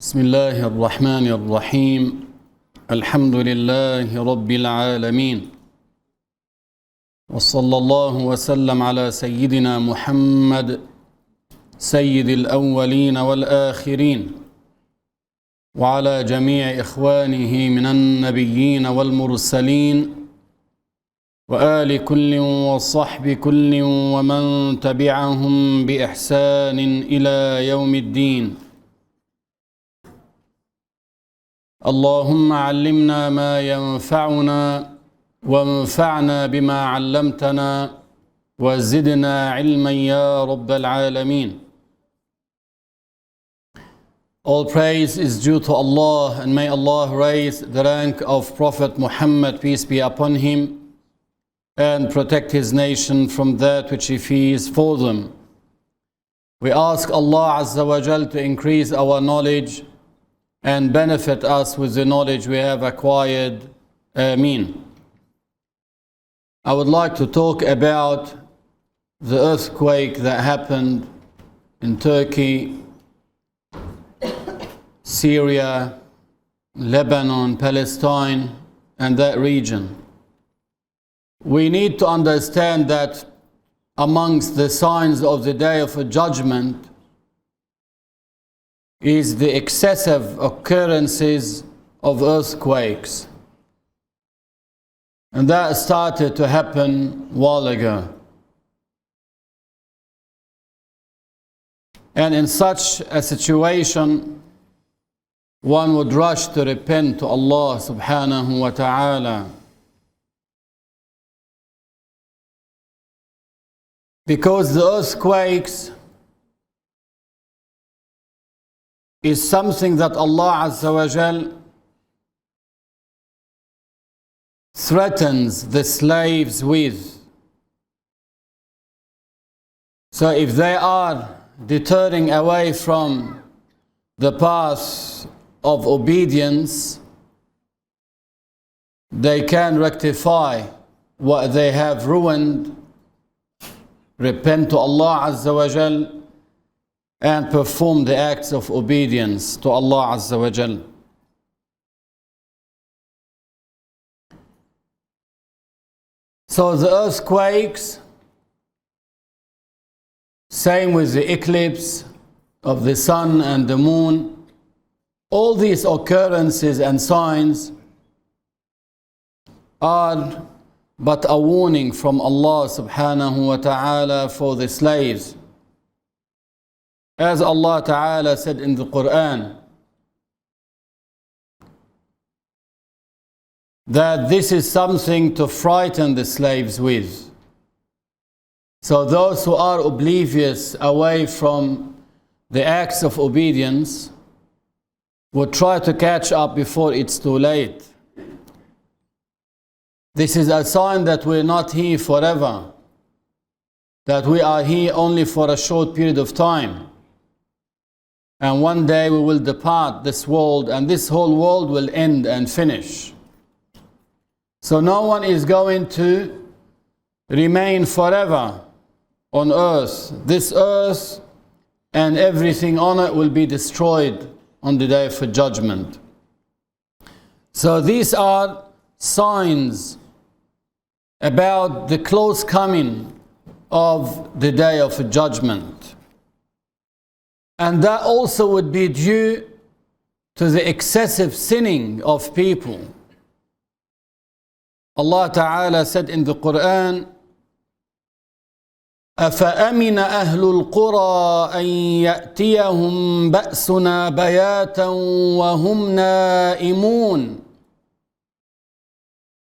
بسم الله الرحمن الرحيم الحمد لله رب العالمين وصلى الله وسلم على سيدنا محمد سيد الأولين والآخرين وعلى جميع إخوانه من النبيين والمرسلين وآل كل وصحب كل ومن تبعهم بإحسان إلى يوم الدين. اللهم علمنا ما ينفعنا وانفعنا بما علمتنا وزدنا علما يا رب العالمين. All praise is due to Allah, and may Allah raise the rank of Prophet Muhammad, peace be upon him, and protect his nation from that which he fears for them. We ask Allah Azza wa Jal to increase our knowledge and benefit us with the knowledge we have acquired. Ameen. I would like to talk about the earthquake that happened in Turkey, Syria, Lebanon, Palestine, and that region. We need to understand that amongst the signs of the Day of Judgment is the excessive occurrences of earthquakes. And that started to happen a while ago. And in such a situation, one would rush to repent to Allah subhanahu wa ta'ala. Because the earthquakes is something that Allah Azza wa Jal threatens the slaves with. So if they are deterring away from the path of obedience, they can rectify what they have ruined, repent to Allah Azza wa Jal, and perform the acts of obedience to Allah Azza wa Jal. So the earthquakes, same with the eclipse of the sun and the moon, all these occurrences and signs are but a warning from Allah subhanahu wa ta'ala for the slaves. As Allah Ta'ala said in the Quran, that this is something to frighten the slaves with. So those who are oblivious away from the acts of obedience would try to catch up before it's too late. This is a sign that we're not here forever, that we are here only for a short period of time. And one day we will depart this world, and this whole world will end and finish. So no one is going to remain forever on earth. This earth and everything on it will be destroyed on the day of judgment. So these are signs about the close coming of the day of judgment. And that also would be due to the excessive sinning of people. Allah Ta'ala said in the Quran, أَفَأَمِنَ أَهْلُ الْقُرَىٰ أَن يَأْتِيَهُمْ بَأْسُنَا بَيَاتًا وَهُمْ نَائِمُونَ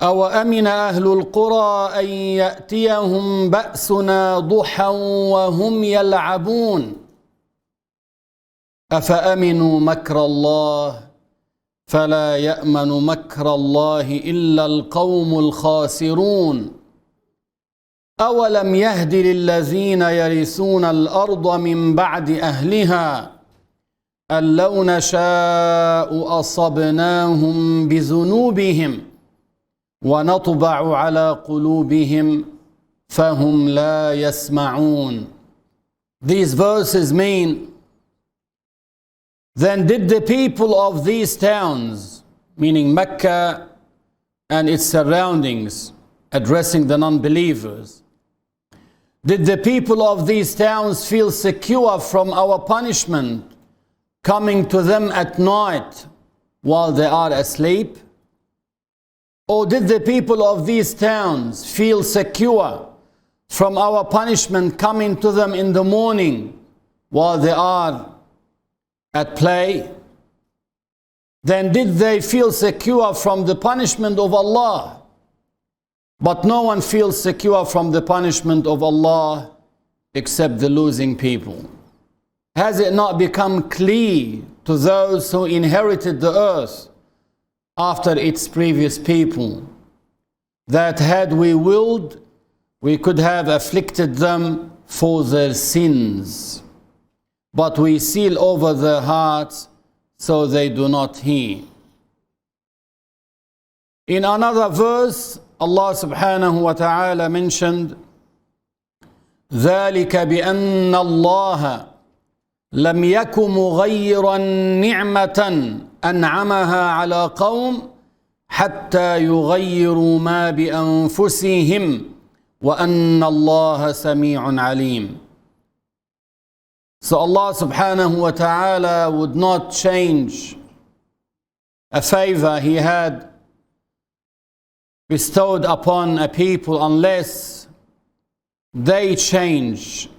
أَوْ أَمِنَ أَهْلُ الْقُرَىٰ أَن يَأْتِيَهُمْ بَأْسُنَا ضُحًى وَهُمْ يَلْعَبُونَ أفأمنوا مكر الله فلا يأمن مكر الله إلا القوم الخاسرون أولم يهد للذين يرثون الأرض من بعد أهلها أن لو نشاء أصبناهم بذنوبهم ونطبع على قلوبهم فهم لا يسمعون. These verses mean Then did the people of these towns, meaning Mecca and its surroundings, addressing the non-believers, did the people of these towns feel secure from our punishment coming to them at night while they are asleep? Or did the people of these towns feel secure from our punishment coming to them in the morning while they are at play? Then did they feel secure from the punishment of Allah? But no one feels secure from the punishment of Allah except the losing people. Has it not become clear to those who inherited the earth after its previous people that had we willed, we could have afflicted them for their sins, but we seal over their hearts so they do not hear? In another verse, Allah subhanahu wa ta'ala mentioned, ذَلِكَ بِأَنَّ اللَّهَ لم يك مغيرا نعمة أنعمها على قوم حتى يغيروا ما بأنفسهم وأن الله سميع عليم. So Allah subhanahu wa ta'ala would not change a favor He had bestowed upon a people unless they change.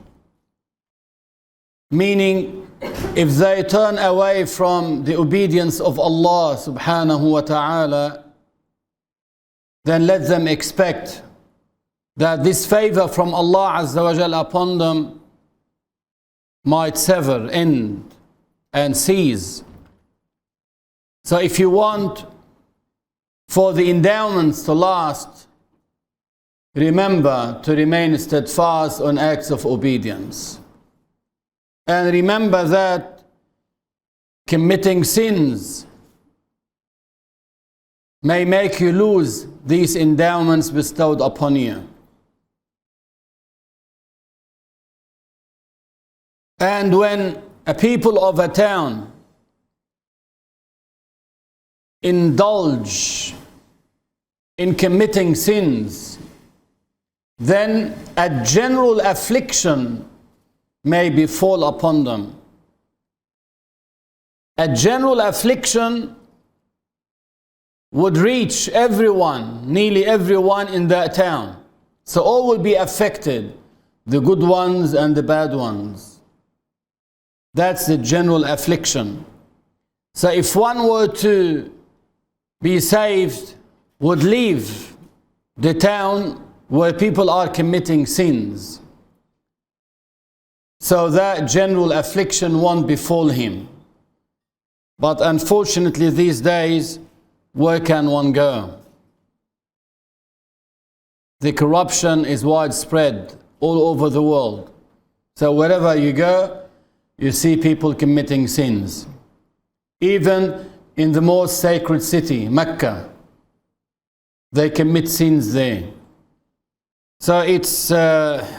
Meaning, if they turn away from the obedience of Allah subhanahu wa ta'ala, then let them expect that this favor from Allah azza wa jal upon them might sever, end, and cease. So if you want for the endowments to last, remember to remain steadfast on acts of obedience. And remember that committing sins may make you lose these endowments bestowed upon you. And when a people of a town indulge in committing sins, then a general affliction may befall upon them. A general affliction would reach everyone, nearly everyone in that town. So all will be affected, the good ones and the bad ones. That's the general affliction. So if one were to be saved, would leave the town where people are committing sins, so that general affliction won't befall him. But unfortunately these days, where can one go? The corruption is widespread all over the world. So wherever you go, you see people committing sins. Even in the most sacred city, Mecca, they commit sins there. So it's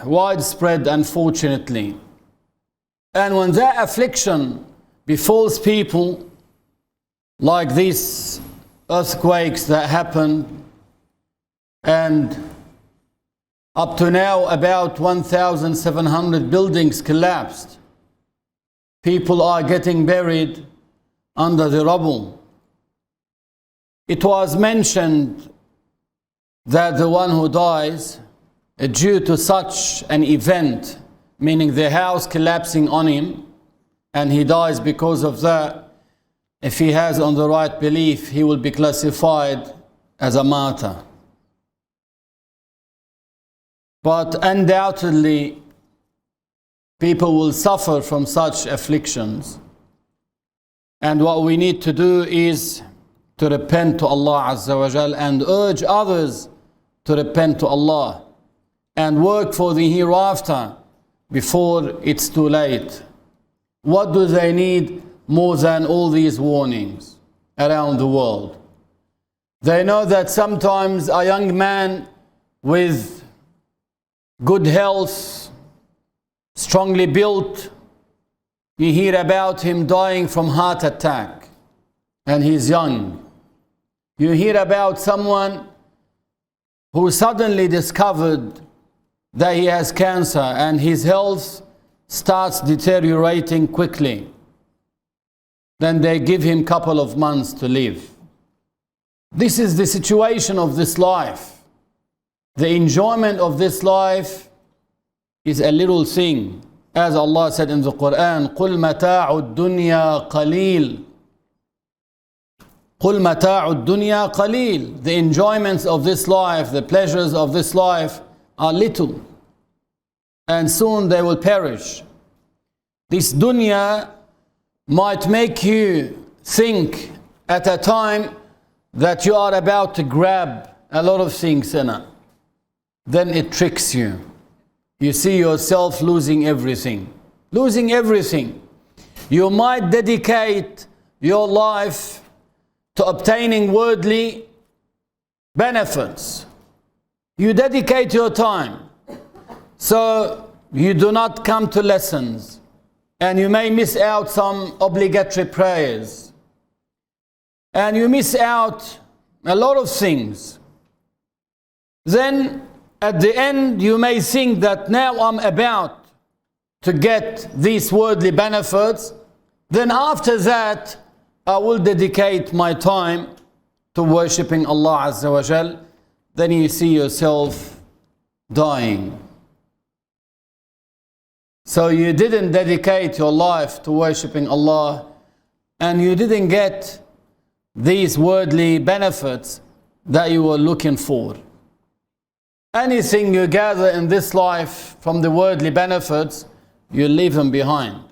widespread, unfortunately. And when that affliction befalls people, like these earthquakes that happened, and up to now about 1,700 buildings collapsed. People are getting buried under the rubble. It was mentioned that the one who dies due to such an event, meaning the house collapsing on him, and he dies because of that, if he has on the right belief, he will be classified as a martyr. But undoubtedly, people will suffer from such afflictions. And what we need to do is to repent to Allah Azza wa Jal and urge others to repent to Allah and work for the hereafter before it's too late. What do they need more than all these warnings around the world? They know that sometimes a young man with good health, strongly built, You hear about him dying from heart attack and he's young. You hear about someone who suddenly discovered that he has cancer and his health starts deteriorating quickly. Then they give him a couple of months to live. This is the situation of this life. The enjoyment of this life is a little thing. As Allah said in the Quran, قُلْ مَتَاعُ الدُّنْيَا قَلِيلٌ قُلْ مَتَاعُ الدُّنْيَا قَلِيلٌ. The enjoyments of this life, the pleasures of this life are little. And soon they will perish. This dunya might make you think at a time that you are about to grab a lot of things in it. Then it tricks you. You see yourself losing everything. Losing everything. You might dedicate your life to obtaining worldly benefits. You dedicate your time. So you do not come to lessons. And you may miss out some obligatory prayers. And you miss out a lot of things. Then at the end you may think that now I'm about to get these worldly benefits. Then after that I will dedicate my time to worshipping Allah Azza wa Jal. Then you see yourself dying. So you didn't dedicate your life to worshipping Allah, and you didn't get these worldly benefits that you were looking for. Anything you gather in this life from the worldly benefits, you leave them behind.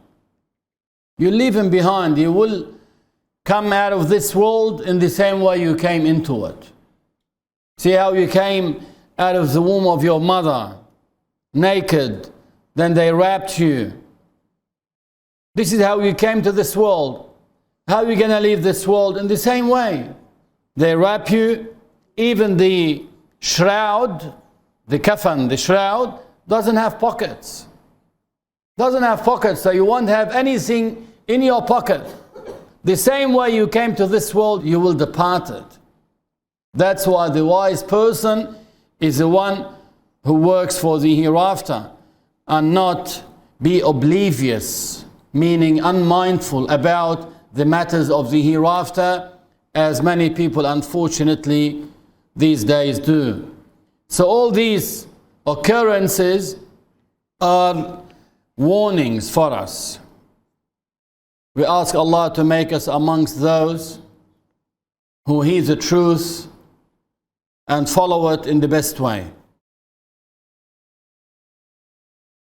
You leave them behind. You will come out of this world in the same way you came into it. See how you came out of the womb of your mother, naked. Then they wrapped you. This is how you came to this world. How are you going to leave this world? In the same way. They wrap you. Even the shroud, the kafan, the shroud, doesn't have pockets. Doesn't have pockets, so you won't have anything in your pocket. The same way you came to this world, you will depart it. That's why the wise person is the one who works for the hereafter, and not be oblivious, meaning unmindful about the matters of the hereafter, as many people unfortunately these days do. So all these occurrences are warnings for us. We ask Allah to make us amongst those who heed the truth and follow it in the best way.